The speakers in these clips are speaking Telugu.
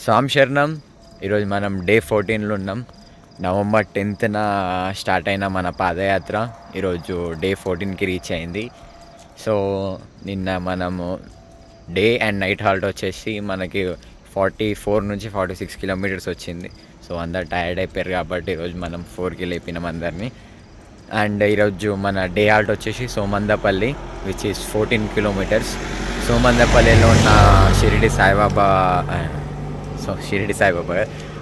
స్వామి శరణం. ఈరోజు మనం డే 14లో ఉన్నాం. నవంబర్ 10న స్టార్ట్ అయిన మన పాదయాత్ర ఈరోజు డే 14కి రీచ్ అయింది. సో నిన్న మనము డే అండ్ నైట్ హాల్ట్ వచ్చేసి మనకి 44 నుంచి 46 కిలోమీటర్స్ వచ్చింది. సో అందరు టైర్డ్ అయిపోయారు కాబట్టి ఈరోజు మనం 4కి లేపినాం అందరినీ. అండ్ ఈరోజు మన డే హాల్ట్ వచ్చేసి సోమందపల్లి విచ్ ఈస్ 14 కిలోమీటర్స్. సోమందపల్లిలో ఉన్న షిరిడి సాయిబాబా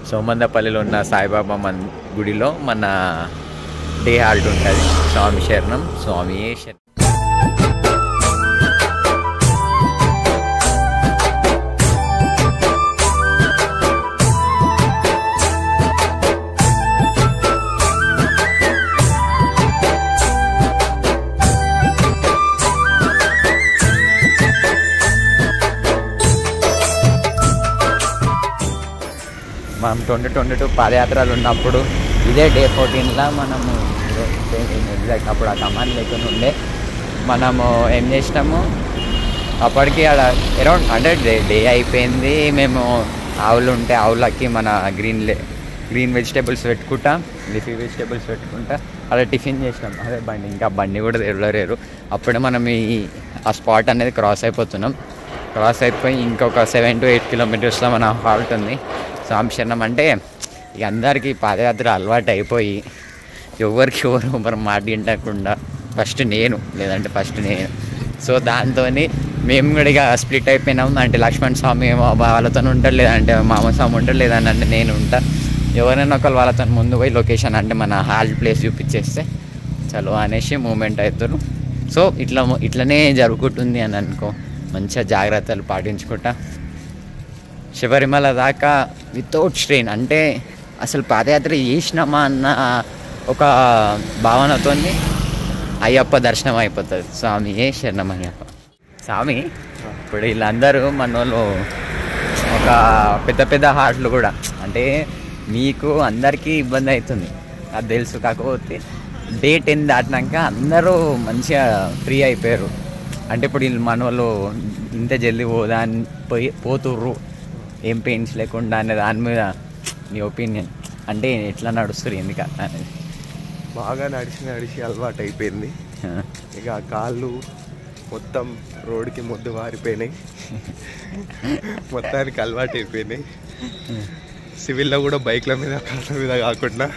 సోమందపల్లిలో ఉన్న సాయిబాబా గుడిలో మన డే హాల్ట్ ఉంటుంది. స్వామి శరణం, స్వామియే శరణం. మనం 2022 పాదయాత్రలు ఉన్నప్పుడు ఇదే డే 14లో మనము ఎగ్జాక్ట్ అప్పుడు ఆ కమాండ్ లేకుండా ఉండే మనము ఏం చేసినాము, అప్పటికి అక్కడ అరౌండ్ 100 డే అయిపోయింది. మేము ఆవులు ఉంటే ఆవులకి మన గ్రీన్ వెజిటేబుల్స్ పెట్టుకుంటా, లీఫీ వెజిటేబుల్స్ పెట్టుకుంటా అలా టిఫిన్ చేసినాం. అదే బండి, ఇంకా బండి కూడా తెరలేరు. అప్పుడే మనం ఆ స్పాట్ అనేది క్రాస్ అయిపోతున్నాం. క్రాస్ అయిపోయి ఇంకొక 7 to 8 కిలోమీటర్స్లో మన హాల్ట్ ఉంది. స్వామి శరణం అంటే ఇక అందరికీ పాదయాత్ర అలవాటు అయిపోయి ఎవరు మాట వింటకుండా ఫస్ట్ నేను. సో దాంతో మేము కూడా ఇక స్ప్లిట్ అయిపోయినాం. అంటే లక్ష్మణ్ స్వామి వాళ్ళతో ఉంటాడు, లేదంటే మామ స్వామి ఉంటాడు, లేదంటే నేను ఉంటా. ఎవరైనా ఒకరు వాళ్ళతో ముందు పోయి లొకేషన్ అంటే మన హాల్ట్ ప్లేస్ చూపించేస్తే చలో అనేసి మూమెంట్ అవుతారు. సో ఇట్లనే జరుగుతుంది అని అనుకో, మంచిగా జాగ్రత్తలు పాటించుకుంటా శబరిమల దాకా వితౌట్ స్ట్రెయిన్, అంటే అసలు పాదయాత్ర చేసినామా అన్న ఒక భావనతో అయ్యప్ప దర్శనం అయిపోతుంది. స్వామియే శరణం అయ్యప్ప. స్వామి ఇప్పుడు వీళ్ళందరూ మన వాళ్ళు ఒక పెద్ద హార్ట్లు కూడా, అంటే మీకు అందరికీ ఇబ్బంది అవుతుంది అది తెలుసు. కాకపోతే డే 10 దాటినాక అందరూ మంచిగా ఫ్రీ అయిపోయారు. అంటే ఇప్పుడు వీళ్ళు మన వాళ్ళు ఇంత జల్దీ పోతుర్రు ఏం పెయిన్స్ లేకుండా అనే దాని మీద నీ ఒపీనియన్, అంటే ఎట్లా నడుస్తారు ఎందుకు అనేది? బాగా నడిచి అలవాటు అయిపోయింది. ఇక కాళ్ళు మొత్తం రోడ్డుకి మొద్దు వారిపోయినాయి, మొత్తానికి అలవాటు అయిపోయినాయి. సివిల్లో కూడా బైక్ల మీద కార్ల మీద కాకుండా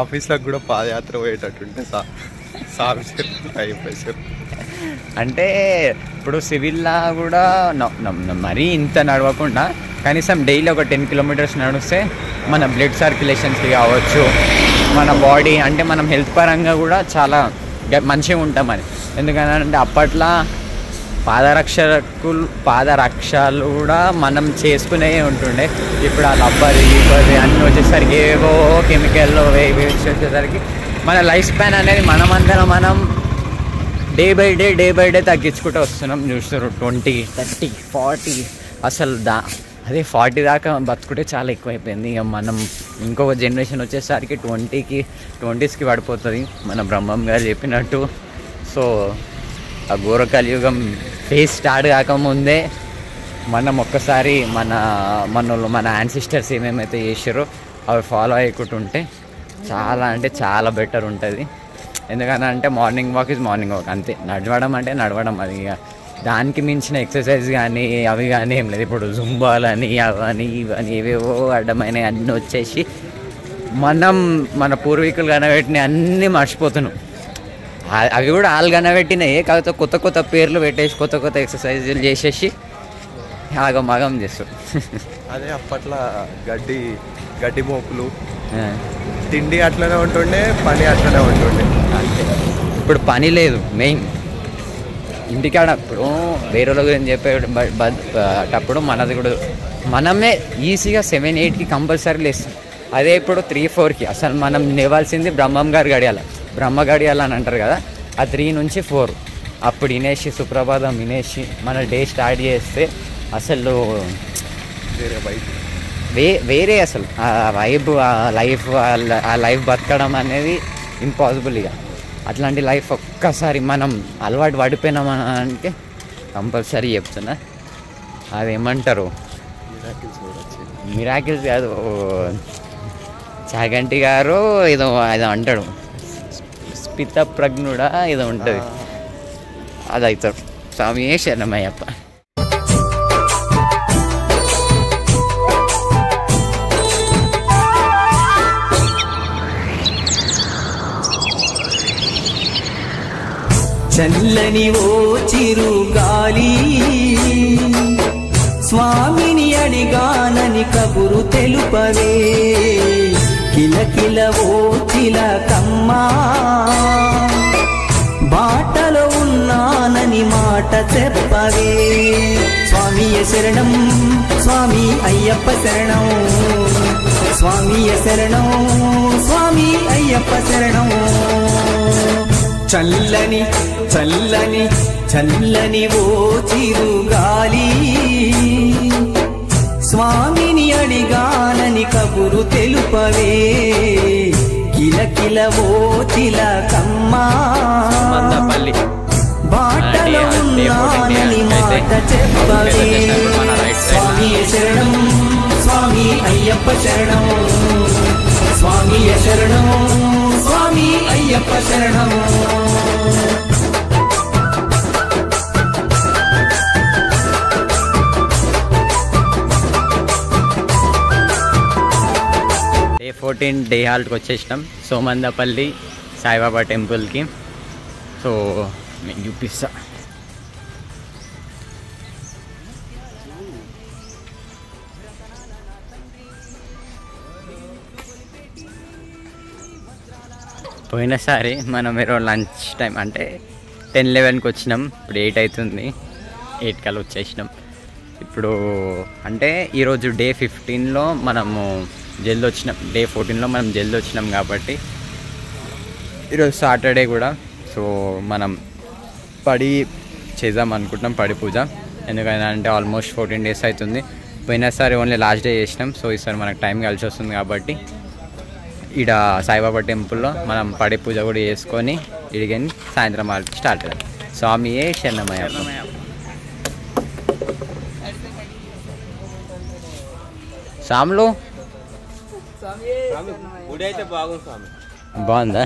ఆఫీస్లకు కూడా పాదయాత్ర పోయేటట్టుంటే అయిపోయి. అంటే ఇప్పుడు సివిల్లా కూడా మరీ ఇంత నడవకుండా కనీసం డైలీ ఒక 10 కిలోమీటర్స్ నడిస్తే మన బ్లడ్ సర్క్యులేషన్స్కి కావచ్చు, మన బాడీ అంటే మనం హెల్త్ పరంగా కూడా చాలా మంచిగా ఉంటామని. ఎందుకంటే అప్పట్లో పాదరక్షలు కూడా మనం చేసుకునే ఉంటుండే. ఇప్పుడు ఆ లబ్బరి అన్నీ వచ్చేసరికి ఏవో కెమికల్లో వచ్చేసరికి మన లైఫ్ స్పాన్ అనేది మనం డే బై డే తగ్గించుకుంటూ వస్తున్నాం. చూస్తారు 20, 30, 40 అసలు అదే 40 దాకా బతుకుంటే చాలా ఎక్కువైపోయింది. ఇక మనం ఇంకొక జనరేషన్ వచ్చేసరికి 20కి పడిపోతుంది మన బ్రహ్మం గారు చెప్పినట్టు. సో ఆ ఘోర కలియుగం ఫేస్ స్టార్ట్ కాకముందే మనం ఒక్కసారి మన యాన్సిస్టర్స్ ఏమేమైతే చేసారో అవి ఫాలో అయ్యకుంటుంటే చాలా అంటే చాలా బెటర్ ఉంటుంది. ఎందుకనంటే morning walk is morning walk, అంతే. నడవడం అంటే నడవడం, అది ఇక దానికి మించిన ఎక్సర్సైజ్ కానీ అవి కానీ ఏం లేదు. ఇప్పుడు జుంబాలని అవని ఇవని ఏవేవో అడ్డమైన అన్నీ వచ్చేసి మన పూర్వీకులు కనబెట్టిన అన్నీ మర్చిపోతున్నాం. అవి కూడా వాళ్ళు కనబెట్టినాయి, కాకపోతే కొత్త పేర్లు పెట్టేసి కొత్త ఎక్సర్సైజులు చేసేసి ఆగం చేస్తారు. అదే అప్పట్లో గడ్డి మోపులు తిండి అట్లనే ఉంటుండే, పని అట్లనే ఉంటుండే. అంతే. ఇప్పుడు పని లేదు మెయిన్ ఇంటికాడ. ఇప్పుడు వేరే గురించి చెప్పేటప్పుడు మనది కూడా మనమే ఈజీగా 7, 8కి కంపల్సరీ లేస్తాం. అదే ఇప్పుడు 3, 4కి అసలు మనం లేవాల్సింది బ్రహ్మ గడియాల అని అంటారు కదా, ఆ 3 నుంచి 4 అప్పుడు వినేసి సుప్రభాతం వినేసి మన డే స్టార్ట్ చేస్తే అసలు వేరే అసలు ఆ వైబ్, ఆ లైఫ్ బతకడం అనేది ఇంపాసిబుల్. ఇక అట్లాంటి లైఫ్ ఒక్కసారి మనం అలవాటు పడిపోయినామంటే కంపల్సరీ చెప్తున్నా, అదేమంటారు మిరాకిల్స్ కాదు, చాగంటి గారు ఏదో అంటాడు, స్పిత ప్రజ్ఞుడా ఏదో ఉంటుంది, అది అవుతాడు. స్వామి శరణమయ్యప్ప. చల్లని ఓ చిరుగాలి స్వామిని అడిగానని కబురు తెలుపవే, కిలకిల ఓ చిలకమ్మా బాటలో ఉన్నానని మాట చెప్పవే. స్వామియ శరణం స్వామి అయ్యప్ప శరణం, స్వామియ శరణం స్వామి అయ్యప్ప శరణం. చల్లని చల్లని చల్లని ఓ చిరుగాలి స్వామిని అడిగానని కబురు తెలుపవే, కిలకిల ఓ చిలకమ్మా బాటలో ఉన్నానని మాట చెప్పవే. స్వామియ శరణం స్వామి అయ్యప్ప శరణం, స్వామియ శరణం స్వామి అయ్యప్ప శరణం. డే 14 డే హాల్ట్కి వచ్చేసినాం సోమందపల్లి సాయిబాబా టెంపుల్కి. సో నేను చూపిస్తా. పోయినసారి మనం ఈరోజు లంచ్ టైం అంటే 10-11కి వచ్చినాం, ఇప్పుడు 8 అవుతుంది, 8 కల్లా వచ్చేసినాం. ఇప్పుడు అంటే ఈరోజు డే 15లో మనము జల్ది వచ్చినాం, డే 14లో మనం జల్ది వచ్చినాం కాబట్టి ఈరోజు సాటర్డే కూడా. సో మనం పడి చేద్దాం అనుకుంటున్నాం, పడి పూజ. ఎందుకంటే అంటే ఆల్మోస్ట్ 14 డేస్ అవుతుంది. పోయినసారి ఓన్లీ లాస్ట్ డే చేసినాం, సో ఈసారి మనకు టైం కలిసి వస్తుంది కాబట్టి ఈడ సాయిబాబా టెంపుల్లో మనం పడి పూజ కూడా చేసుకొని ఇడిగని సాయంత్రం వాళ్ళకి స్టార్ట్ అవుతుంది. స్వామియే శరణమయ్యప్ప. సాములు బాగుందా?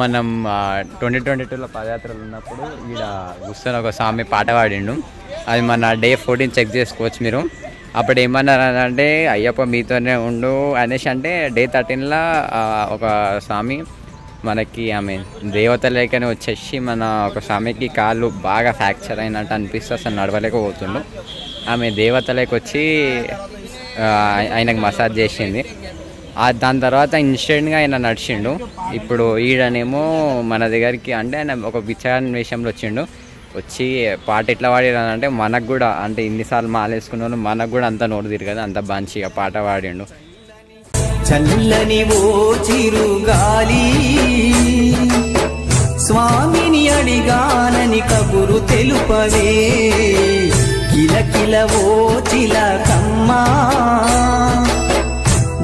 మనం 2022లో పాదయాత్రలు ఉన్నప్పుడు ఈడ కూర్చొని ఒక స్వామి పాట పాడిండు, అది మన డే 14 చెక్ చేసుకోవచ్చు మీరు. అప్పుడు ఏమన్నారు అంటే అయ్యప్ప మీతోనే ఉండు అనేసి, అంటే డే 13లో ఒక స్వామి మనకి ఆమె దేవత లేకనే వచ్చేసి మన ఒక స్వామికి కాళ్ళు బాగా ఫ్రాక్చర్ అయినట్టు అనిపిస్తే అసలు నడవలేకపోతుండు. ఆమె దేవత లేక వచ్చి ఆయనకు మసాజ్ చేసింది. దాని తర్వాత ఇన్స్టెంట్గా ఆయన నడిచిండు. ఇప్పుడు ఈడనేమో మన దగ్గరికి అంటే ఆయన ఒక విచారణేషంలో వచ్చిండు, వచ్చి పాట ఎట్లా పాడాడంటే మనకు కూడా అంటే ఇన్నిసార్లు మాలేసుకున్నాను మనకు కూడా అంత నోరు తిరగదు, అంత మంచిగా పాట పాడిండు. చల్లని ఓ చిరుగాలి స్వామిని అడిగానని కబురు తెలుపవే, కిలకిల ఓ చిలకమ్మా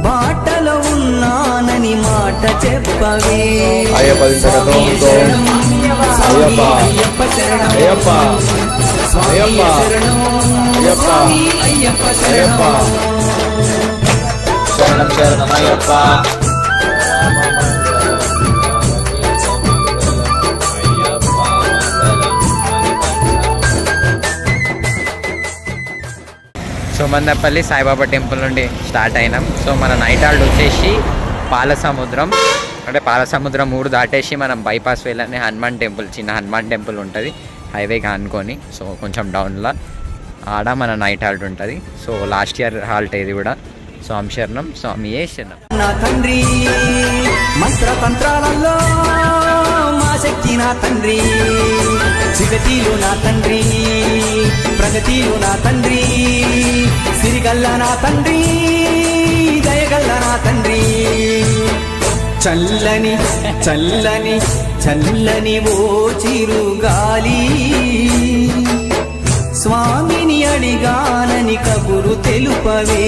బాటలో ఉన్నానని మాట చెప్పవే. అయ్యప్ప శరణం అయ్యప్ప శరణం శరణమయ్యప్ప. సోమందపల్లి సాయిబాబా టెంపుల్ నుండి స్టార్ట్ అయినాం. సో మన నైట్ హాల్ట్ వచ్చేసి పాలసముద్రం, అంటే పాలసముద్రం 3 దాటేసి మనం బైపాస్ వెళ్ళని హనుమాన్ టెంపుల్, చిన్న హనుమాన్ టెంపుల్ ఉంటుంది హైవేగా అనుకొని. సో కొంచెం డౌన్లో ఆడ మన నైట్ హాల్ట్ ఉంటుంది. సో లాస్ట్ ఇయర్ హాల్ట్ ఇది కూడా. స్వామి శరణం స్వామియే శరణం. నా తండ్రి మంత్రతంత్రాలలో మా శక్తి నా తండ్రి, జగతిలో నా తండ్రి, ప్రగతిలో నా తండ్రి, సిరిగల్ల నా తండ్రి, దయగల్ల నా తండ్రి. చల్లని చల్లని చల్లని ఓ చిరుగాలి స్వామిని అడిగానని కబురు తెలుపవే,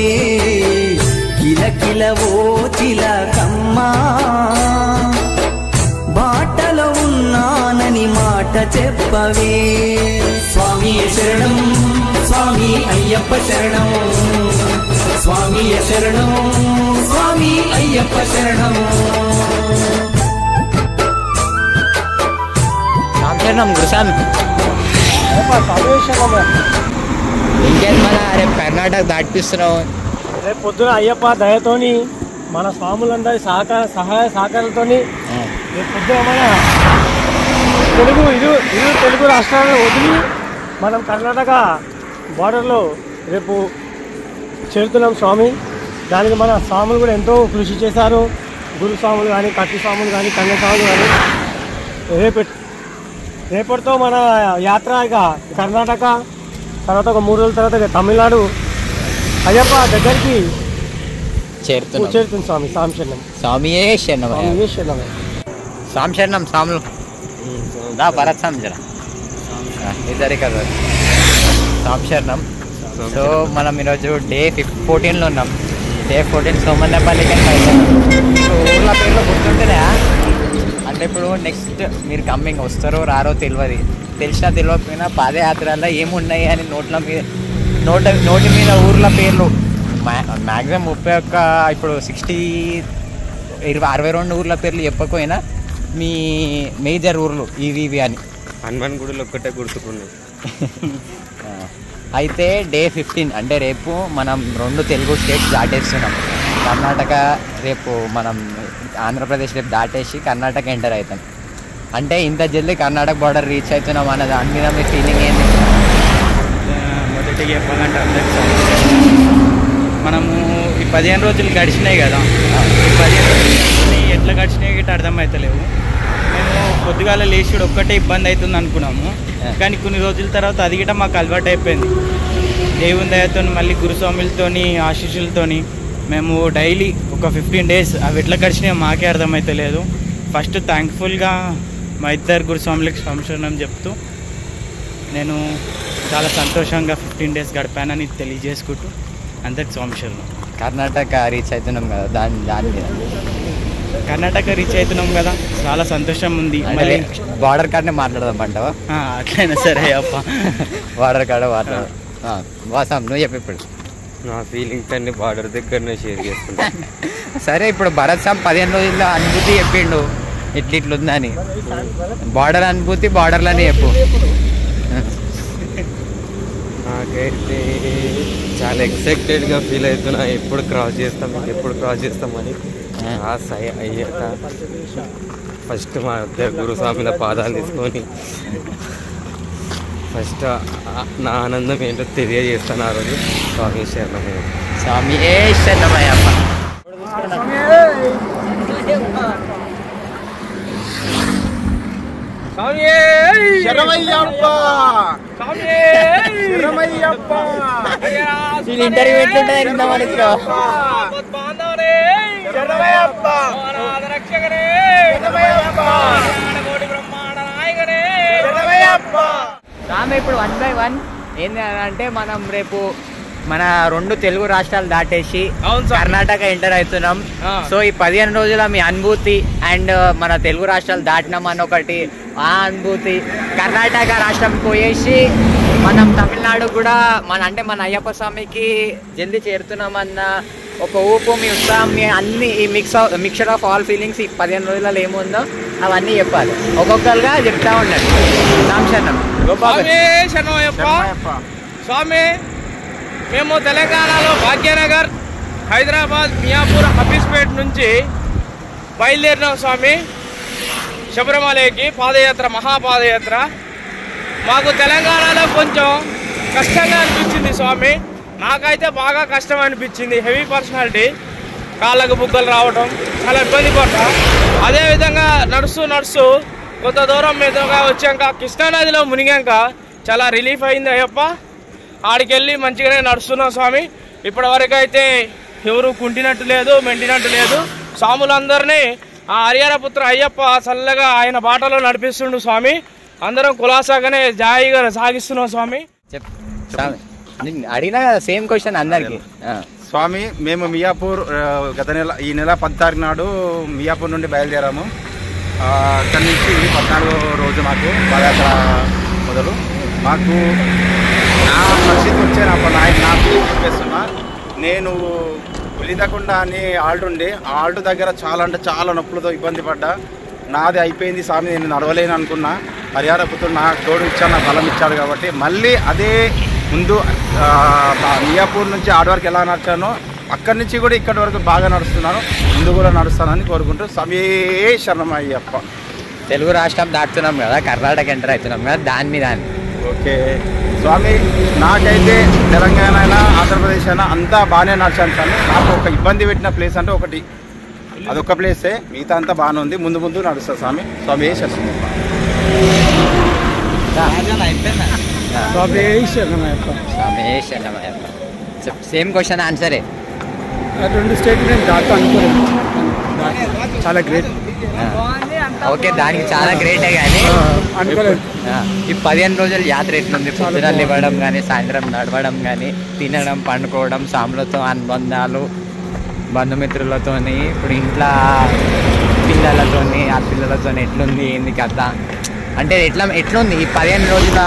కిలకిల ఓ చిలకమ్మా బాటలో ఉన్నానని మాట చెప్పవే. స్వామి శరణం స్వామి అయ్యప్ప శరణం, స్వామి శరణం స్వామి అయ్యప్ప శరణం. శరణం గురుస్వామి. ఇంకేం మన రేపు కర్ణాటక దాటిపిస్తున్నావు. రేపు పొద్దున అయ్యప్ప దయతోని మన స్వాములందరి సహాయ సహకారాలతోని రేపు పొద్దున మన ఇరు తెలుగు రాష్ట్రాలను వదిలి మనం కర్ణాటక బార్డర్లో రేపు చేరుతున్నాం స్వామి. దానికి మన స్వాములు కూడా ఎంతో కృషి చేశారు. గురుస్వాములు కానీ, కట్టి స్వాములు కానీ, కన్య స్వాములు కానీ. రేపటితో మన యాత్ర ఇక కర్ణాటక, తర్వాత ఒక 3 రోజుల తర్వాత ఇక తమిళనాడు అయ్యప్ప దగ్గరికి చేరుతుంది స్వామి. సాంశరణం స్వామియే శరణం. సాంశరణం స్వాములు దా భరత్ సంజన ఇద్దరి కదా సాంశరణం. సో మనం ఈరోజు డే 14లో ఉన్నాం. డే 14 సోమన్నపల్లికి ఊర్ల పేర్లు గుర్తుంటేనే. అంటే ఇప్పుడు నెక్స్ట్ మీరు కమ్మింగ్ వస్తారో రారో తెలియదు. తెలిసినా తెలియకపోయినా పాదయాత్రలో ఏమున్నాయి అని నోటి మీద ఊర్ల పేర్లు మ్యాక్సిమం 31 ఇప్పుడు 62 ఊర్ల పేర్లు చెప్పకపోయినా మీ మేజర్ ఊర్లు ఇవి అని హనుమాన్ గుడిలో ఒక్కటే గుర్తుకున్నాయి. అయితే డే 15 అంటే రేపు మనం 2 తెలుగు స్టేట్స్ దాటేస్తున్నాం. కర్ణాటక రేపు మనం ఆంధ్రప్రదేశ్ రేపు దాటేసి కర్ణాటక ఎంటర్ అవుతాం. అంటే ఇంత జల్దీ కర్ణాటక బార్డర్ రీచ్ అవుతున్నాం అన్న దాని మీద మీ ఫీలింగ్ ఏంటి? మొదటిగా చెప్పాలంటే మనము ఈ 15 రోజులు గడిచినాయి కదా, ఈ 15 రోజులు ఎట్లా గడిచినాయి గిట్ట అర్థమవుతలేవు. మేము పొద్దుగాల లేచుడు ఒక్కటే ఇబ్బంది అవుతుంది అనుకున్నాము, కానీ కొన్ని రోజుల తర్వాత అది గిట్ట మాకు అలవాటు అయిపోయింది. దేవుని దయతో మళ్ళీ గురుస్వాములతో ఆశీస్సులతో మేము డైలీ ఒక 15 days అవి ఎట్లా గడిచినాయో మాకే అర్థమవుతలేదు. ఫస్ట్ థ్యాంక్ఫుల్గా మా ఇద్దరు గురుస్వాములకు సంశరణం చెప్తూ నేను చాలా సంతోషంగా 15 days గడిపానని తెలియజేసుకుంటూ అందరికి సంశరణం. కర్ణాటక రీచ్ అవుతున్నాం కదా, దాని మీద కర్ణాటక రీచ్ అవుతున్నాం కదా, చాలా సంతోషం ఉంది. మళ్ళీ బార్డర్ కార్డ్నే మాట్లాడదాం అంటావా? అట్లయినా సరే అప్ప బార్డర్ కార్డ్ మాట్లాడదాం. వాసం నువ్వు చెప్పి ఇప్పుడు నా ఫీలింగ్స్ అన్ని బార్డర్ దగ్గరనే షేర్ చేసుకుంటా. సరే ఇప్పుడు భరత్ సాబ్ 15 రోజుల్లో అనుభూతి చెప్పిండు ఇట్లుందని. బార్డర్ అనుభూతి బార్డర్లోనే చెప్పు. నాకైతే చాలా ఎక్సైటెడ్గా ఫీల్ అవుతున్నా. ఎప్పుడు క్రాస్ చేస్తామని అయ్యాక ఫస్ట్ మా ఇద్దరు గురుస్వామిల పాదాలు తీసుకొని ఫస్ట్ నా ఆనందం ఏంటో తెలియజేస్తాను ఆ రోజు. స్వామి శరణమయ్య. స్వామి శరణమయ్యప్ప. ఇంటర్వ్యూ ఎట్లుంటుంది? రామే ఇప్పుడు 1 by 1 ఏంటి అంటే మనం రేపు మన 2 తెలుగు రాష్ట్రాలు దాటేసి కర్ణాటక ఎంటర్ అవుతున్నాం. సో ఈ 15 రోజుల మీ అనుభూతి అండ్ మన తెలుగు రాష్ట్రాలు దాటినాం అని ఒకటి ఆ అనుభూతి, కర్ణాటక రాష్ట్రం పోయేసి మనం తమిళనాడు కూడా మన అయ్యప్ప స్వామికి జల్దీ చేరుతున్నామన్న ఒక ఊపు, మీ ఉత్సాహం, మీ అన్ని ఈ మిక్చర్ ఆఫ్ ఆల్ ఫీలింగ్స్ ఈ 15 రోజులలో ఏముందో అవన్నీ చెప్పాలి. ఒక్కొక్కరుగా చెప్తా ఉండండి. సాంశరణం. స్వామి మేము తెలంగాణలో భాగ్యనగర్, హైదరాబాద్, మియాపూర్, హఫీజ్పేట్ నుంచి బయలుదేరినాం స్వామి. శబరిమలకి పాదయాత్ర, మహాపాదయాత్ర. మాకు తెలంగాణలో కొంచెం కష్టంగా అనిపించింది స్వామి. నాకైతే బాగా కష్టం అనిపించింది. హెవీ పర్సనాలిటీ, కాళ్ళకు బుగ్గలు రావడం, చాలా ఇబ్బంది పడ్డా. అదేవిధంగా నడుస్తూ కొంత దూరం మీదుగా వచ్చాక కృష్ణానదిలో మునిగాక చాలా రిలీఫ్ అయింది అయ్యప్ప. ఆడికెళ్ళి మంచిగానే నడుస్తున్నాం స్వామి. ఇప్పటి వరకు అయితే ఎవరు కుంటినట్టు లేదు, మెంటినట్టు లేదు. స్వాములందరినీ ఆ హరిహరపుత్ర అయ్యప్ప చల్లగా ఆయన బాటలో నడిపిస్తుండు స్వామి. అందరం కులాసాగానే జాయిగా సాగిస్తున్నాం స్వామి. అడిగినా కదా సేమ్ క్వశ్చన్ అందరికి. స్వామి మేము మియాపూర్ ఈ నెల 16 నాడు మియాపూర్ నుండి బయలుదేరాము. అక్కడి నుంచి 14వ రోజు మాకు పాదయాత్ర మొదలు. మాకు నా పరిస్థితి వచ్చే నాకు చెప్పేస్తున్నా, నేను ఉలిదకొండ అని ఆల్ట్ ఉండి ఆ ఆల్ట్ దగ్గర చాలా అంటే చాలా నొప్పులతో ఇబ్బంది పడ్డా. నాది అయిపోయింది స్వామి, నేను నడవలేను అనుకున్నా. హరిహరపుత్రుడు నాకు తోడు ఇచ్చాడు, నాకు బలం ఇచ్చాడు. కాబట్టి మళ్ళీ అదే ముందు మియాపూర్ నుంచి ఆడ వరకు ఎలా నడిచానో అక్కడి నుంచి కూడా ఇక్కడి వరకు బాగా నడుస్తున్నాను, ముందు కూడా నడుస్తానని కోరుకుంటూ స్వామి శరణమయ్యప్ప. తెలుగు రాష్ట్రం దాటుతున్నాం కదా, కర్ణాటక ఎంటర్ అవుతున్నాం కదా, దాని మీద ఓకే స్వామి, నాకైతే తెలంగాణ అయినా ఆంధ్రప్రదేశ్ అయినా అంతా బాగానే నడిచాను స్వామి. నాకు ఒక ఇబ్బంది పెట్టిన ప్లేస్ అంటే ఒకటి, అదొక్క ప్లేసే, మిగతా అంతా బాగానే ఉంది. ముందు ముందు నడుస్తా స్వామి. స్వామి శరణమయ్యప్ప. Same question ఆన్సరే. 2 స్టేట్ నేను దాకా అనుకోలేదు, చాలా గ్రేట్. ఓకే, దానికి చాలా గ్రేటే కానీ అనుకోలేదు. ఈ 15 రోజుల యాత్ర ఎట్లుంది? పొద్దున ఇవ్వడం కానీ, సాయంత్రం నడవడం కానీ, తినడం, పండుకోవడం, సాములతో అనుబంధాలు, బంధుమిత్రులతోని, ఇప్పుడు ఇంట్లో పిల్లలతోని, ఆ పిల్లలతోని ఎట్లుంది, ఏంది కథ అంటే ఎట్లుంది ఈ 15 రోజుల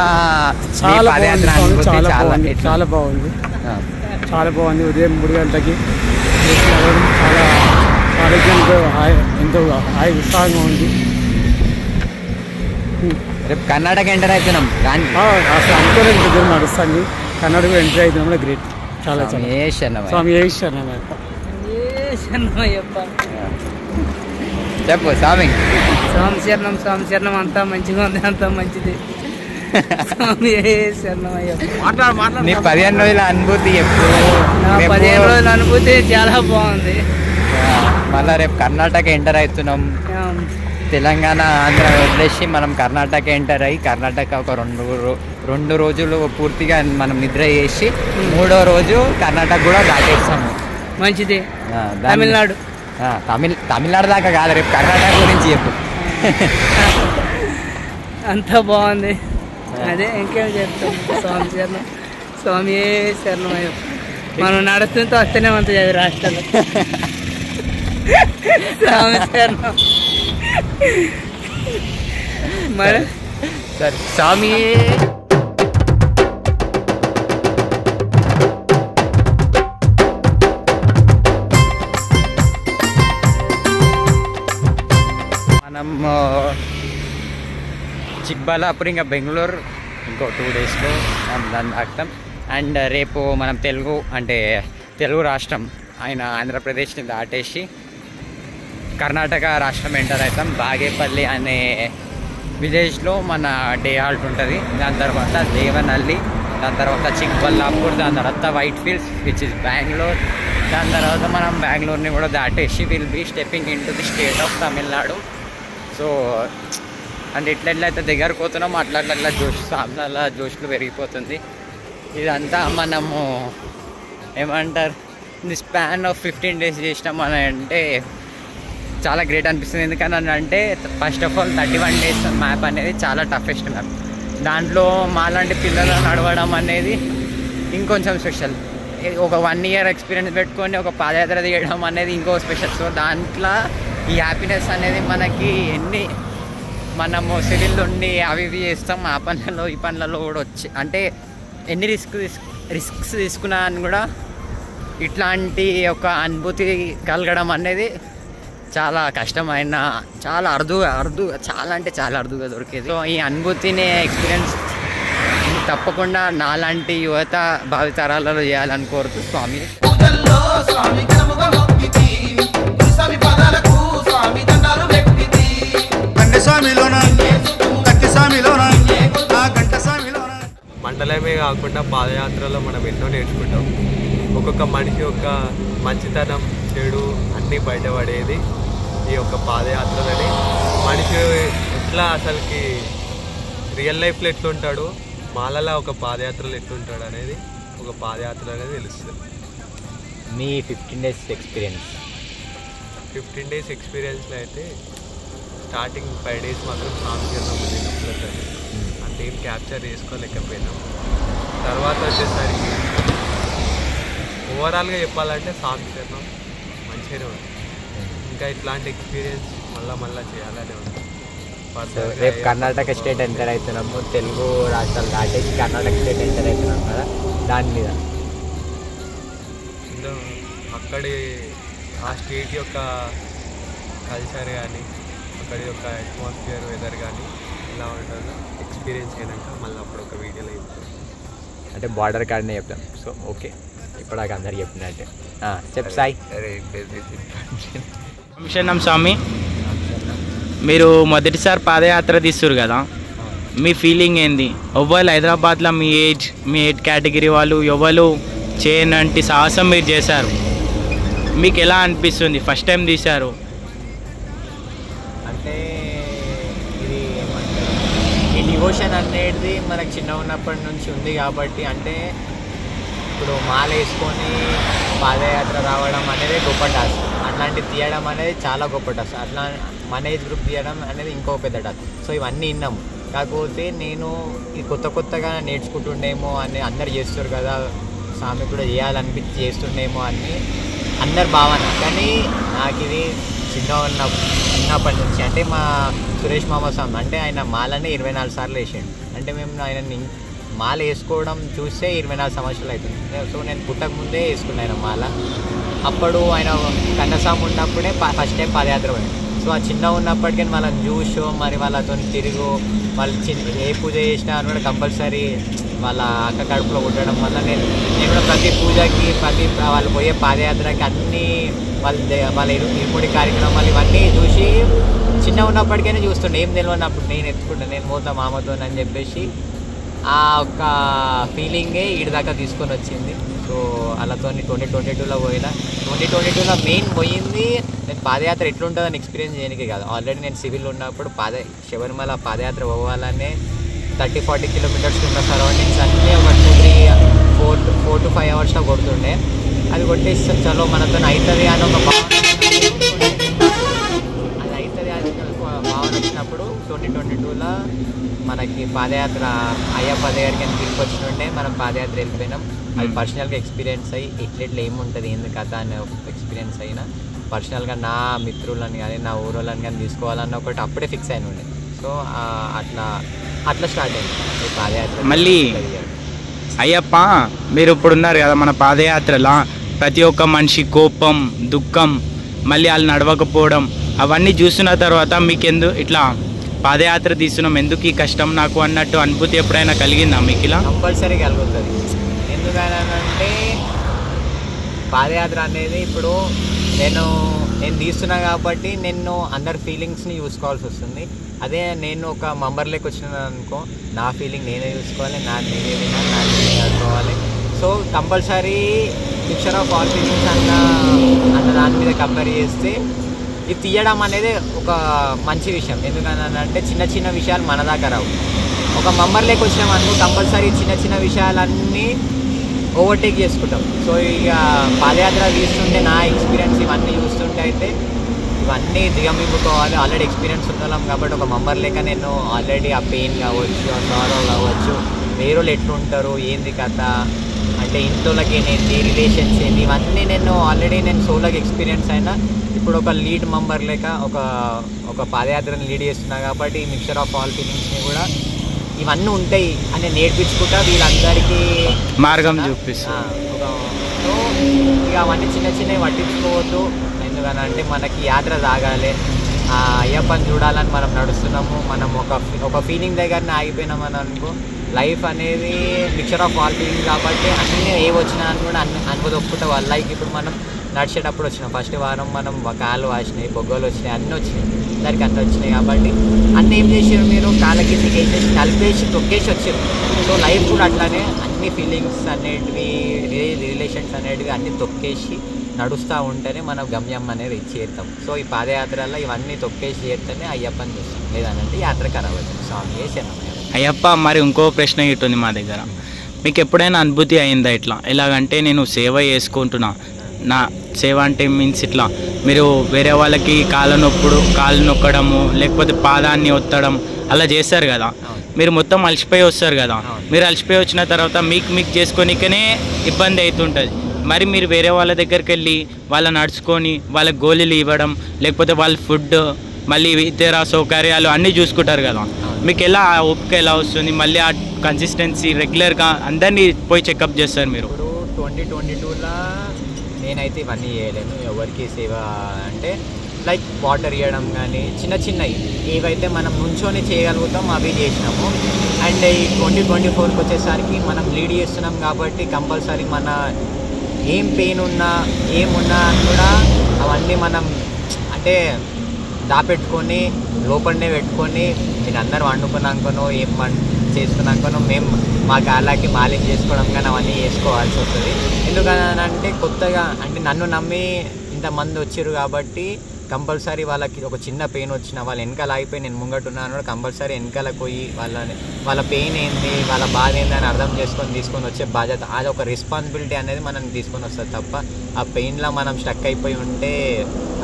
పాదయాత్ర? చాలా బాగుంది, చాలా బాగుంది. ఉదయం 3 గంటలకి చాలా ఆరోగ్యంతో ఎంతో ఉత్సాహంగా ఉంది. రేపు కర్ణాటక ఎంటర్ అవుతున్నాం కానీ అసలు అనుకోలేదు దగ్గర నడుస్తుంది. కర్ణాటక ఎంటర్ అవుతున్నాం కూడా గ్రేట్. చాలా స్వామి చెప్పు స్వామి. స్వామి శరణం అంతా మంచిగా ఉంది, అంతా మంచిది. స్వామి శరణం అయ్యప్ప. నీ 15 రోజుల అనుభూతి ఎప్పుడు? నా 15 రోజుల అనుభూతి చాలా బాగుంది. మళ్ళీ రేపు కర్ణాటక ఎంటర్ అవుతున్నాం. తెలంగాణ, ఆంధ్ర వదిలేసి మనం కర్ణాటక ఎంటర్ అయ్యి, కర్ణాటక ఒక 2 రోజులు పూర్తిగా మనం నిద్ర చేసి 3వ రోజు కర్ణాటక కూడా దాటేస్తాము. మంచిది. తమిళనాడు తమిళనాడు దాకా కాదు, రేపు కర్ణాటక గురించి చెప్పు. అంతా బాగుంది. అదే ఇంకేం చెప్తాం. స్వామి శరణం, స్వామి శరణం అయ్యప్ప. మనం నడుస్తుంటే వస్తేనే ఉంటుంది అది రాష్ట్రంలో. స్వామి శరణం. మరి సరే స్వామి. మనం చిక్బల్లాపూర్ ఇంకా బెంగళూరు ఇంకో 2 డేస్లో దాన్ని దాటుతాం. అండ్ రేపు మనం తెలుగు రాష్ట్రం ఆయన ఆంధ్రప్రదేశ్ని దాటేసి కర్ణాటక రాష్ట్రం ఎంటర్ అవుతాం. బాగేపల్లి అనే విలేజ్లో మన డే హాల్ట్ ఉంటుంది. దాని తర్వాత దేవనల్లి, దాని తర్వాత చిక్బల్లాపూర్, దాని తర్వాత Whitefields which is Bengaluru. దాని తర్వాత మనం బెంగళూరుని కూడా దాటేసి will be stepping in to the state of Tamil Nadu. So అంటే ఎట్లయితే దగ్గరకు పోతున్నాం అట్లా అట్లా జోష్లు పెరిగిపోతుంది. ఇదంతా మనము ఏమంటారు, ది స్పాన్ ఆఫ్ 15 days చేసినామని అంటే చాలా గ్రేట్ అనిపిస్తుంది. ఎందుకని అంటే first of all 31 days map అనేది చాలా టఫెస్ట్ మ్యాప్. దాంట్లో మాలాంటి పిల్లలు నడవడం అనేది ఇంకొంచెం స్పెషల్. ఒక 1 year ఎక్స్పీరియన్స్ పెట్టుకొని ఒక పాదయాత్ర తీయడం అనేది ఇంకో స్పెషల్. సో దాంట్లో ఈ హ్యాపీనెస్ అనేది మనకి మనము సివిల్ ఉండి అవి ఇవి చేస్తాం, ఆ పనులలో ఈ పనులలో కూడా వచ్చి అంటే ఎన్ని రిస్క్స్ తీసుకున్నా అని కూడా ఇట్లాంటి ఒక అనుభూతి కలగడం అనేది చాలా కష్టమైన, చాలా అరుదుగా చాలా అంటే చాలా అరుదుగా దొరికేది. సో ఈ అనుభూతిని ఎక్స్పీరియన్స్ తప్పకుండా నాలాంటి యువత భావితరాలలో చేయాలని కోరుతూ స్వామి. మండలమే కాకుండా పాదయాత్రలో మనం ఎన్నో నేర్చుకుంటాం. ఒక్కొక్క మనిషి యొక్క మంచితనం, చెడు అన్నీ బయటపడేది ఈ యొక్క పాదయాత్రలని. మనిషి ఎట్లా అసలుకి రియల్ లైఫ్లో ఎట్లుంటాడు, మాలలా ఒక పాదయాత్రలో ఎట్లుంటాడు అనేది ఒక పాదయాత్ర అనేది తెలుస్తుంది. మీ 15 days ఎక్స్పీరియన్స్? 15 days ఎక్స్పీరియన్స్లో అయితే స్టార్టింగ్ 5 days మాత్రం సాంస్కృతం వెళ్ళినప్పుడు అంటే ఏం క్యాప్చర్ చేసుకోలేకపోయినాం. తర్వాత వచ్చేసరికి ఓవరాల్గా చెప్పాలంటే సాంస్కృతం మంచిగానే ఉంది. ఇంకా ఇట్లాంటి ఎక్స్పీరియన్స్ మళ్ళీ చేయాలనే ఉంది. రేపు కర్ణాటక స్టేట్ ఎంటర్ అవుతున్నాము, తెలుగు రాష్ట్రాలు దాటేసి కర్ణాటక స్టేట్ ఎంటర్ అవుతున్నాం కదా, దాని మీద అక్కడి ఆ స్టేట్ యొక్క కల్చర్ కానీ అక్కడి యొక్క అట్మాస్ఫియర్ వెదర్ కానీ ఎలా ఉంటుందో ఎక్స్పీరియన్స్ అయినాక మళ్ళీ అప్పుడు ఒక వీడియోలో చెప్తాం. అంటే బార్డర్ కార్డ్నే చెప్తాం. సో ఓకే, ఇప్పుడు నాకు అందరు చెప్పినట్టే చెప్పు సాయి. శరణం స్వామి, మీరు మొదటిసారి పాదయాత్ర తీస్తారు కదా, మీ ఫీలింగ్ ఏంది? ఎవ్వరు హైదరాబాద్లో మీ ఏజ్ కేటగిరీ వాళ్ళు ఎవరు చేయనంటి సాహసం మీరు చేశారు, మీకు ఎలా అనిపిస్తుంది? ఫస్ట్ టైం తీశారు అంటే ఇది ఈ డివోషన్ అనేది మనకు చిన్న ఉన్నప్పటి నుంచి ఉంది కాబట్టి, అంటే ఇప్పుడు మాల వేసుకొని పాదయాత్ర రావడం అనేది గొప్ప టాస్క్, అట్లాంటివి తీయడం అనేది చాలా గొప్ప టాస్క్, అట్లా మన ఏజ్ గ్రూప్ తీయడం అనేది ఇంకో పెద్ద టాస్క్. సో ఇవన్నీ విన్నాము, కాకపోతే నేను ఈ కొత్తగా నేర్చుకుంటుండేమో అని అందరు చేస్తారు కదా, స్వామి కూడా చేయాలనిపించి చేస్తుండేమో అని అందరు భావన. కానీ నాకు ఇది చిన్నప్పటి నుంచి, అంటే మా సురేష్ మామ స్వామి అంటే ఆయన మాలని 24 సార్లు వేసాడు. అంటే మేము ఆయన మాల వేసుకోవడం చూస్తే 24 సంవత్సరాలు అవుతుంది. సో నేను పుట్టక ముందే వేసుకున్నాను ఆయన మాల. అప్పుడు ఆయన కన్నస్వామి ఉన్నప్పుడే ఫస్ట్ టైం పాదయాత్ర పోయింది. సో ఆ చిన్న ఉన్నప్పటికీ వాళ్ళని చూసో మరి వాళ్ళతో తిరుగు వాళ్ళు ఏ పూజ చేసినా అని కూడా కంపల్సరీ వాళ్ళ అక్క కడుపులో ఉండడం వల్ల నేను కూడా ప్రతి పూజకి వాళ్ళు పోయే పాదయాత్రకి అన్నీ వాళ్ళ ఇరుముడి కార్యక్రమాలు ఇవన్నీ చూసి చిన్న ఉన్నప్పటికైనా చూస్తుండే. ఏం తెలియనప్పుడు నేను ఎత్తుకుంటాను, నేను పోతా మామతో అని చెప్పేసి ఆ ఒక్క ఫీలింగే ఈడి దాకా తీసుకొని వచ్చింది. సో అలాతో 2022లో పోయినా, 2022లో మెయిన్ పోయింది నేను పాదయాత్ర ఎట్లుంటుందని ఎక్స్పీరియన్స్ చేయడానికి కాదు. ఆల్రెడీ నేను సివిల్లో ఉన్నప్పుడు శబరిమల పాదయాత్ర పోవాలనే 30-40 కిలోమీటర్స్ ఉన్న సరౌండింగ్స్ అన్నీ ఒక 4 to 5 అవర్స్లో కొడుతుండే. అది కొట్టేసి చలో మనతో అవుతుంది అని ఒక భావన, అది అవుతుంది అని భావన వచ్చినప్పుడు 2022లో మనకి పాదయాత్ర అయ్యప్ప దగ్గరికి అని తిరిగి వచ్చినుండే మనం పాదయాత్ర వెళ్ళిపోయినాం. అది పర్సనల్గా ఎక్స్పీరియన్స్ అయ్యి ఎట్లెట్లా ఏముంటుంది ఏంది కథ అనే ఒక ఎక్స్పీరియన్స్ అయినా పర్సనల్గా నా మిత్రులని కానీ నా ఊరోళ్ళని కానీ తీసుకోవాలన్న ఒకటి అప్పుడే ఫిక్స్ అయిన ఉండే. సో అట్లా స్టార్ట్ అయింది ఈ పాదయాత్ర. మళ్ళీ అయ్యప్ప మీరు ఇప్పుడు ఉన్నారు కదా మన పాదయాత్రలో, ప్రతి ఒక్క మనిషి కోపం దుఃఖం మళ్ళీ వాళ్ళు నడవకపోవడం అవన్నీ చూసిన తర్వాత మీకు ఇట్లా పాదయాత్ర తీస్తున్నాం ఎందుకు ఈ కష్టం నాకు అన్నట్టు అనుభూతి ఎప్పుడైనా కలిగిందా మీకు? ఇలా కంపల్సరీ కలుగుతుంది. ఎందుకనంటే పాదయాత్ర అనేది ఇప్పుడు నేను తీస్తున్నా కాబట్టి నేను అందరి ఫీలింగ్స్ని చూసుకోవాల్సి వస్తుంది. అదే నేను ఒక మెంబర్లోకి వచ్చినాను అనుకో, నా ఫీలింగ్ నేనే చూసుకోవాలి, నేనే వినాలి, నేనే అనుకోవాలి. So compulsory picture of all feelings అన్న దాని మీద కంపేర్ చేస్తే ఇది తీయడం అనేది ఒక మంచి విషయం. ఎందుకనంటే చిన్న విషయాలు మన దాకా రావు. ఒక మెంబర్లోకి వచ్చినామనుకో కంపల్సరీ చిన్న విషయాలన్నీ ఓవర్టేక్ చేసుకుంటాం. సో ఇక పాదయాత్ర తీస్తుంటే నా ఎక్స్పీరియన్స్ ఇవన్నీ చూస్తుంటే అయితే ఇవన్నీ దిగమింపుకోవాలి. ఆల్రెడీ ఎక్స్పీరియన్స్ ఉన్నాం కాబట్టి ఒక మెంబర్ లేక నేను ఆల్రెడీ ఆ పెయిన్ కావచ్చు, ఆ సారో కావచ్చు, వేరే ఎట్లుంటారు ఏంది కథ అంటే ఇంట్లోకి ఏంటి రిలేషన్స్ ఏంటి ఇవన్నీ నేను ఆల్రెడీ సోలోకి ఎక్స్పీరియన్స్ అయినా ఇప్పుడు ఒక లీడ్ మెంబర్ లేక ఒక పాదయాత్రని లీడ్ చేస్తున్నా కాబట్టి ఈ మిక్చర్ ఆఫ్ ఆల్ ఫీలింగ్స్ని కూడా ఇవన్నీ ఉంటాయి అని నేర్పించుకుంటా వీళ్ళందరికీ మార్గం చూపిస్తా. సో ఇక అవన్నీ చిన్నవి పట్టించుకోవద్దు. ఎందుకనంటే మనకి యాత్ర సాగాలి, ఆ అయ్యప్పని చూడాలని మనం నడుస్తున్నాము. మనం ఒక ఫీలింగ్ దగ్గరనే ఆగిపోయినామని అనుకో, లైఫ్ అనేది మిక్చర్ ఆఫ్ ఆల్ ఫీలింగ్ కాబట్టి అన్నీ ఏ వచ్చినా అని కూడా అనుకోదొక్కుంటే వాళ్ళ లైఫ్ ఇప్పుడు మనం నడిచేటప్పుడు వచ్చినాం. ఫస్ట్ వారం మనం కాళ్ళు వాసినాయి, బొగ్గలు వచ్చినాయి, అన్నీ వచ్చినాయి, అందరికి అన్నీ వచ్చినాయి కాబట్టి అన్నీ ఏం చేసారు మీరు కాళ్ళ కిందకి వేసేసి కలిపేసి తొక్కేసి వచ్చారు. సో లైఫ్ కూడా అట్లానే అన్ని ఫీలింగ్స్ అనేటివి రిలేషన్స్ అనేటివి అన్నీ తొక్కేసి నడుస్తూ ఉంటేనే మనం గమ్యం అనేది చేరుతాం. సో ఈ పాదయాత్రలో ఇవన్నీ తొక్కేసి చేరితేనే అయ్యప్పని చూస్తాం, లేదనంటే యాత్ర ఖరాబ్ అవుతుంది. స్వామి శరణం. అయ్యప్ప మరి ఇంకో ప్రశ్న ఇటుంది మా దగ్గర, మీకు ఎప్పుడైనా అనుభూతి అయిందా ఇట్లా ఎలాగంటే నేను సేవ చేసుకుంటున్నా, నా సేవ అంటే మీన్స్ ఇట్లా మీరు వేరే వాళ్ళకి కాళ్ళు నొక్కడము లేకపోతే పాదాన్ని ఒత్తడం అలా చేస్తారు కదా, మీరు మొత్తం అలసిపోయి వస్తారు కదా, మీరు అలసిపోయి వచ్చిన తర్వాత మీకు చేసుకోనికనే ఇబ్బంది అవుతుంటుంది. మరి మీరు వేరే వాళ్ళ దగ్గరికి వెళ్ళి వాళ్ళని నడుచుకొని వాళ్ళకి గోళీలు ఇవ్వడం లేకపోతే వాళ్ళ ఫుడ్ మళ్ళీ ఇతర సౌకర్యాలు అన్నీ చూసుకుంటారు కదా, మీకు ఎలా ఆ ఓపిక ఎలా వస్తుంది? మళ్ళీ ఆ కన్సిస్టెన్సీ రెగ్యులర్గా అందరినీ పోయి చెకప్ చేస్తారు మీరు? ఇప్పుడు 2022లో నేనైతే ఇవన్నీ చేయలేను. ఎవరికి సేవ అంటే లైక్ వాటర్ ఇవ్వడం కానీ చిన్న చిన్నవి ఏవైతే మనం నుంచొని చేయగలుగుతాం అవి చేసినాము. అండ్ ఈ 2024కి వచ్చేసరికి మనం లీడ్ చేస్తున్నాం కాబట్టి కంపల్సరీ మన ఏం పెయిన్ ఉన్నా ఏమున్నా కూడా అవన్నీ మనం అంటే దాపెట్టుకొని లోపలనే పెట్టుకొని మీరు అందరూ వండుకున్నాకనో ఏం చేసుకున్నాకనో మేము మా కాళ్ళకి మాలిష్ చేసుకోవడం కానీ అవన్నీ చేసుకోవాల్సి వస్తుంది. ఎందుకనంటే కొత్తగా అంటే నన్ను నమ్మి ఇంతమంది వచ్చారు కాబట్టి కంపల్సరీ వాళ్ళకి ఒక చిన్న పెయిన్ వచ్చినా వాళ్ళు వెనకాల ఆగిపోయి నేను ముంగట్టున్నాను కూడా కంపల్సరీ వెనకాలకు పోయి వాళ్ళ పెయిన్ ఏంది వాళ్ళ బాధ ఏంది అని అర్థం తీసుకొని వచ్చే బాధ్యత అది ఒక రెస్పాన్సిబిలిటీ అనేది మనం తీసుకొని వస్తుంది తప్ప ఆ పెయిన్లో మనం స్టక్ అయిపోయి ఉంటే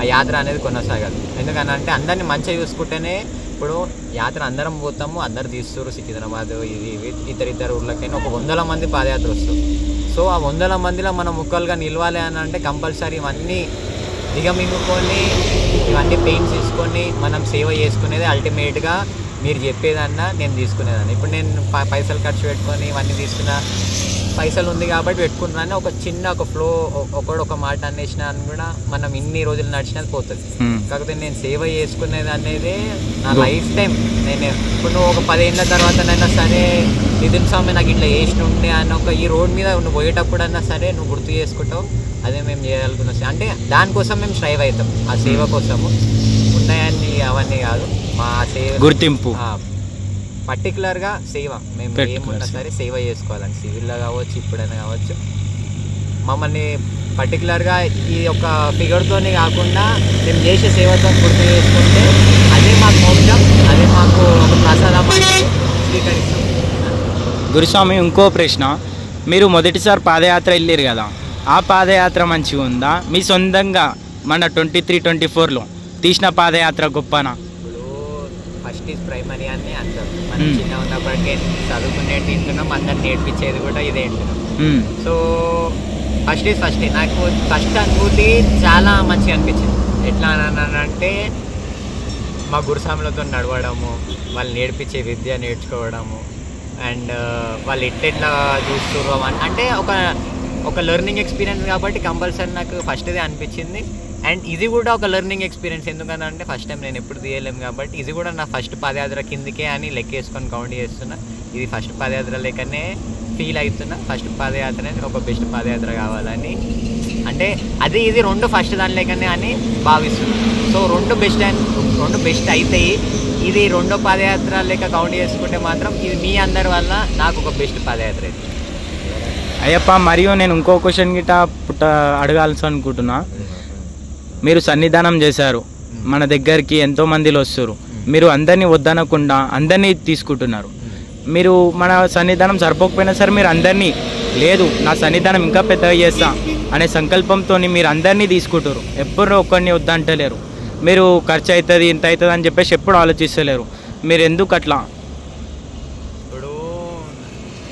ఆ యాత్ర అనేది కొనసాగదు. ఎందుకనంటే అందరినీ మంచిగా చూసుకుంటేనే ఇప్పుడు యాత్ర అందరం పోతాము, అందరు తీస్తారు సికింద్రాబాద్ ఇది ఇతర ఊర్లకైనా ఒక 100 మంది పాదయాత్ర వస్తారు. సో ఆ 100 మందిలో మనం ముక్కలుగా నిలవాలి అని అంటే కంపల్సరీ ఇవన్నీ దిగమింగుకొని ఇవన్నీ పెయిన్స్ తీసుకొని మనం సేవ చేసుకునేది అల్టిమేట్గా మీరు చెప్పేదన్నా నేను తీసుకునేదాన్ని. ఇప్పుడు నేను పైసలు ఖర్చు పెట్టుకొని ఇవన్నీ తీసుకున్న పైసలు ఉంది కాబట్టి పెట్టుకున్నాను. ఒక చిన్న ఒక ఫ్లో ఒక మాట అనేసినా అని కూడా మనం ఇన్ని రోజులు నడిచినది పోతుంది. కాకపోతే నేను సేవ చేసుకునేది అనేది నా లైఫ్ టైం. నేను ఇప్పుడు నువ్వు ఒక 10 ఏళ్ళ తర్వాతనైనా సరే నితిన్ స్వామి నాకు ఇట్లా చేసినుండే అని ఒక ఈ రోడ్ మీద నువ్వు పోయేటప్పుడు అన్నా సరే నువ్వు గుర్తు చేసుకుంటావు. అదే మేము చేయగలుగుతున్నాం అంటే దానికోసం మేము స్ట్రైవ్ అవుతాం. ఆ సేవ కోసము ఉన్నాయని అవన్నీ కాదు, మా సేవ గుర్తింపు పర్టికులర్గా సేవ మేము ఏమున్నా సరే సేవ చేసుకోవాలని సివిల్లో కావచ్చు ఇప్పుడైనా కావచ్చు. మమ్మల్ని పర్టికులర్గా ఈ యొక్క ఫిగర్తోనే కాకుండా మేము చేసే సేవతో గుర్తు చేసుకుంటే అదే మాకు మోక్షం, అదే మాకు ఒక ప్రసాదం స్వీకరిస్తాం. గురుస్వామి ఇంకో ప్రశ్న, మీరు మొదటిసారి పాదయాత్ర వెళ్ళారు కదా, ఆ పాదయాత్ర మంచిగా ఉందా? మీ సొంతంగా మన 23-24లో తీసిన పాదయాత్ర గొప్పనా? ఫస్ట్ ఈజ్ ప్రైమరీ అని అంటారు. మనం చిన్న ఉన్నప్పటికే చదువుకునేది తింటున్నాం, అందరు నేర్పించేది కూడా ఇదే వింటున్నాం. So first is first. నాకు ఫస్ట్ అనుభూతి చాలా మంచిగా అనిపించింది. ఎట్లా అంటే మా గురుస్వాములతో నడవడము, వాళ్ళు నేర్పించే విద్య నేర్చుకోవడము, అండ్ వాళ్ళు ఎట్లా చూస్తారు అంటే ఒక లెర్నింగ్ ఎక్స్పీరియన్స్ కాబట్టి కంపల్సరీ నాకు ఫస్ట్ ఇదే అనిపించింది. అండ్ ఇది కూడా ఒక లెర్నింగ్ ఎక్స్పీరియన్స్. ఎందుకంటే ఫస్ట్ టైం నేను ఎప్పుడు తీయలేము కాబట్టి ఇది కూడా నా ఫస్ట్ పాదయాత్ర కిందికే అని లెక్కేసుకొని కౌంట్ చేస్తున్నా. ఇది ఫస్ట్ పాదయాత్ర లెక్కనే ఫీల్ అవుతున్నా. ఫస్ట్ పాదయాత్రనే ఒక బెస్ట్ పాదయాత్ర కావాలని అంటే అది ఇది 2 ఫస్ట్ దాని లెక్కనే అని భావిస్తున్నాను. సో 2 బెస్ట్ అవుతాయి. ఇది 2వ పాదయాత్ర లెక్క కౌంట్ చేసుకుంటే మాత్రం ఇది మీ అందరి వల్ల నాకు ఒక బెస్ట్ పాదయాత్ర అవుతుంది. అయ్యప్ప, మరియు నేను ఇంకో క్వశ్చన్ గిట్ట అడగాల్సి అనుకుంటున్నా. మీరు సన్నిధానం చేశారు, మన దగ్గరికి ఎంతోమందిలో వస్తారు, మీరు అందరినీ వద్దనకుండా అందరినీ తీసుకుంటున్నారు. మీరు మన సన్నిధానం సరిపోకపోయినా సరే మీరు అందరినీ లేదు నా సన్నిధానం ఇంకా పెద్దగా చేస్తా అనే సంకల్పంతో మీరు అందరినీ తీసుకుంటారు. ఎప్పుడు ఒక్కరిని వద్దంటలేరు. మీరు ఖర్చు అవుతుంది ఇంత అవుతుంది అని చెప్పేసి ఎప్పుడు ఆలోచిస్తలేరు. మీరు ఎందుకు అట్లా? ఇప్పుడు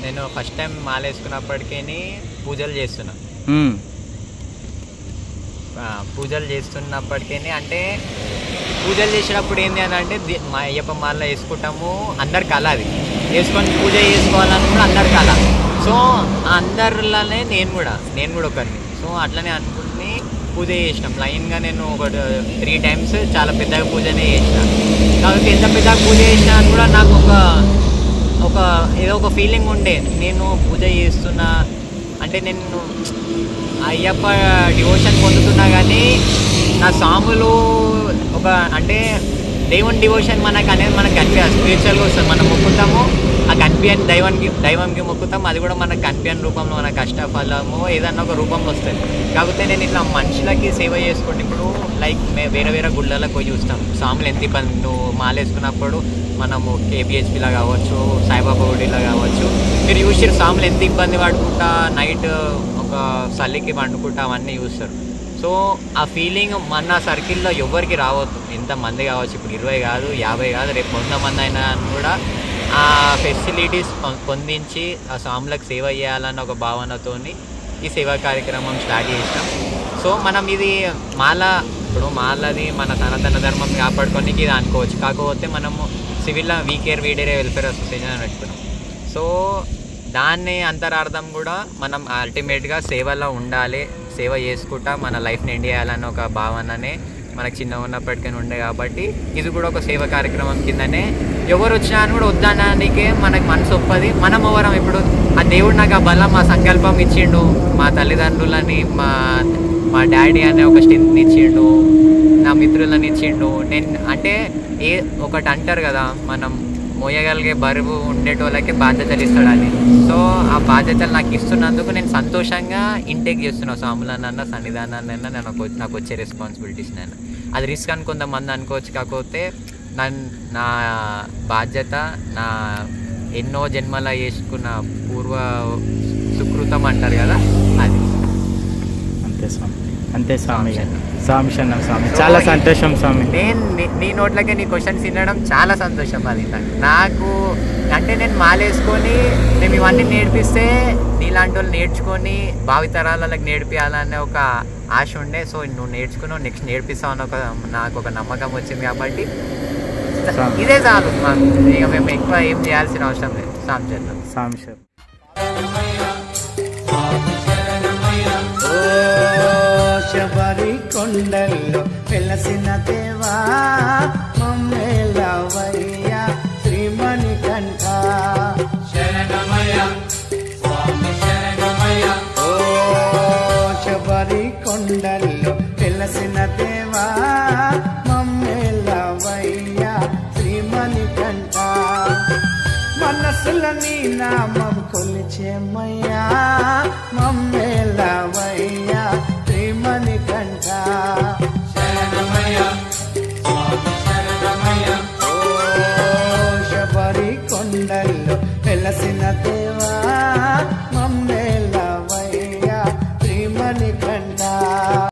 నేను ఫస్ట్ టైం మాల వేసుకున్నప్పటికీ పూజలు చేస్తున్నా. పూజలు చేస్తున్నప్పటికీ అంటే పూజలు చేసేటప్పుడు ఏంటి అని అంటే మా అయ్యప్ప మాల వేసుకుంటాము, అందరి కళ అది వేసుకొని పూజ చేసుకోవాలని కూడా అందరి కళ. సో అందరిలోనే నేను కూడా ఒకరిని. సో అట్లనే అనుకుని పూజ చేసినాం లైన్గా. నేను ఒక 3 టైమ్స్ చాలా పెద్దగా పూజనే చేసిన. కాబట్టి ఎంత పెద్దగా పూజ చేసినా అని కూడా నాకు ఏదో ఒక ఫీలింగ్ ఉండే, నేను పూజ చేస్తున్నా అంటే నేను అయ్యప్ప డివోషన్ పొందుతున్నా కానీ నా సాములు ఒక అంటే దేవుని డివోషన్ మనకు అనేది మనకు కనిపించాలి. స్పిరిచువల్గా వస్తుంది. మనం మొక్కుతాము, ఆ కనిపించని దైవంకి మొక్కుతాం, అది కూడా మనకు కనిపించని రూపంలో మన కష్టఫలము ఏదన్నా ఒక రూపంలో వస్తుంది. కాకపోతే నేను ఇట్లా మనుషులకి సేవ చేసుకుంటే ఇప్పుడు లైక్ వేరే గుళ్ళలకు పోయి చూస్తాం సాములు ఎంత ఇబ్బంది. నువ్వు మాలేసుకున్నప్పుడు మనము కేబిహెచ్పిలా కావచ్చు, సాయిబాబా గుడిలా కావచ్చు, మీరు చూసారు సాములు ఎంత ఇబ్బంది పడుకుంటా నైట్ ఒక చలికి పండుకుంటా అవన్నీ చూస్తారు. సో ఆ ఫీలింగ్ మన సర్కిల్లో ఎవరికి రావద్దు. ఎంతమంది కావచ్చు, ఇప్పుడు 20 కాదు 50 కాదు, రేపు 100 మంది అయినా కూడా ఆ ఫెసిలిటీస్ పొందించి ఆ సాములకు సేవ చేయాలన్న ఒక భావనతోని ఈ సేవా కార్యక్రమం స్టార్ట్ చేసినాం. సో మనం ఇది మాల ఇప్పుడు మాలది మన సనాతన ధర్మం కాపాడుకోనికి ఇది అనుకోవచ్చు. కాకపోతే మనము సివిల్లో we care we dare welfare association అని పెట్టుకున్నాం. సో దాన్ని అంతరార్థం కూడా మనం అల్టిమేట్గా సేవలో ఉండాలి, సేవ చేసుకుంటా మన లైఫ్ని ఎండ్ చేయాలన్న ఒక భావననే మనకు చిన్న ఉన్నప్పటికీ ఉండే. కాబట్టి ఇది కూడా ఒక సేవ కార్యక్రమం కిందనే ఎవరు వచ్చినా అని కూడా వద్దనడానికే మనకు మనసు ఒప్పది. మనం ఎవరం ఇప్పుడు ఆ దేవుడు నాకు ఆ బలం ఆ సంకల్పం ఇచ్చిండు, మా తల్లిదండ్రులని మా డాడీ అనే ఒక స్ట్రెంత్ని ఇచ్చిండు, నా మిత్రులని ఇచ్చిండు. నేను అంటే ఒకటి అంటారు కదా, మనం మోయగలిగే బరువు ఉండేటోళ్ళకి బాధ్యతలు ఇస్తాడని. సో ఆ బాధ్యతలు నాకు ఇస్తున్నందుకు నేను సంతోషంగా ఇంటేక్ చేస్తున్నాను. స్వాములనన్నా సన్నిధానాన్నైనా నాకు వచ్చే రెస్పాన్సిబిలిటీస్ నేను అది రిస్క్ అని కొంతమంది అనుకోవచ్చు. కాకపోతే నా బాధ్యత, నా ఎన్నో జన్మల చేసుకున్న పూర్వ సుకృతం అంటారు కదా, అది. అంతే స్వామి, అంతే స్వామి. స్వామి శరణం స్వామి. చాలా సంతోషం స్వామి. నీ నోట్లకే నీ క్వశ్చన్స్ వినడం చాలా సంతోషం. అది నాకు అంటే నేను మాలేసుకొని మేము ఇవన్నీ నేర్పిస్తే నీలాంటి వాళ్ళు నేర్చుకొని భావితరాలకు నేర్పియాలనే ఒక ఆశ ఉండే. సో నువ్వు నేర్చుకున్నావు, నెక్స్ట్ నేర్పిస్తావు అని నాకు ఒక నమ్మకం వచ్చింది. కాబట్టి ఇదే చాలు మాకు, ఇక మేము ఎక్కువ ఏం చేయాల్సిన అవసరం లేదు. స్వామి శరణం. స్వామి శరణం. శబరి కొండల్లో వెలసిన దేవా మమ్మేలవయ్యా శ్రీమణికంఠ శరణమయ స్వామి శరణమయ. ఓ శబరి కొండల్లో వెలసిన దేవా మమ్మేలవయ్యా శ్రీమణికంఠ. మనసుల నీ నామం కొలిచేమయ్యా మమ్మేలవయ్యా